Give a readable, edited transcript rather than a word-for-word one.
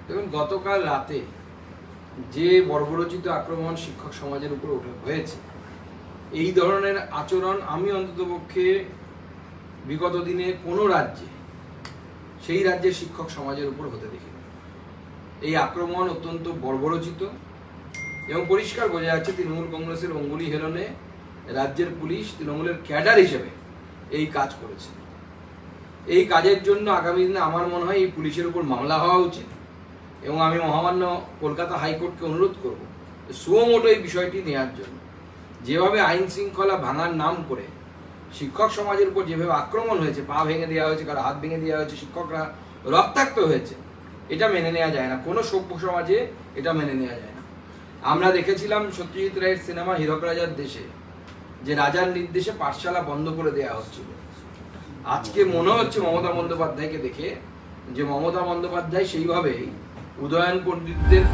দেখুন, গতকাল রাতে যে বর্বরোচিত আক্রমণ শিক্ষক সমাজের উপর হয়েছে, এই ধরনের আচরণ আমি অন্ততপক্ষে বিগত দিনে কোনো রাজ্যে, সেই রাজ্যের শিক্ষক সমাজের উপর হতে দেখিনি। এই আক্রমণ অত্যন্ত বর্বরোচিত এবং পরিষ্কার বোঝা যাচ্ছে তৃণমূল কংগ্রেসের অঙ্গুলি হেলনে রাজ্যের পুলিশ তৃণমূলের ক্যাডার হিসেবে এই কাজ করেছে। এই কাজের জন্য আগামী দিনে আমার মনে হয় এই পুলিশের উপর মামলা হওয়া উচিত এবং আমি মহামান্য কলকাতা হাইকোর্টকে অনুরোধ করব সুমোটো এই বিষয়টি নেওয়ার জন্য। যেভাবে আইন শৃঙ্খলা ভাঙার নাম করে শিক্ষক সমাজের উপর যেভাবে আক্রমণ হয়েছে, পা ভেঙে দেওয়া হয়েছে, কারো হাত ভেঙে দেওয়া হয়েছে, শিক্ষকরা রক্তাক্ত হয়েছে, এটা মেনে নেওয়া যায় না। কোনো সভ্য সমাজে এটা মেনে নেওয়া যায় না। আমরা দেখেছিলাম সত্যজিৎ রায়ের সিনেমা হীরক রাজার দেশে যে রাজার নির্দেশে পাঠশালা বন্ধ করে দেওয়া হচ্ছিল। আজকে মনে হচ্ছে মমতা বন্দ্যোপাধ্যায়কে দেখে যে মমতা বন্দ্যোপাধ্যায় সেইভাবেই উদয়ন পণ্ডিতদের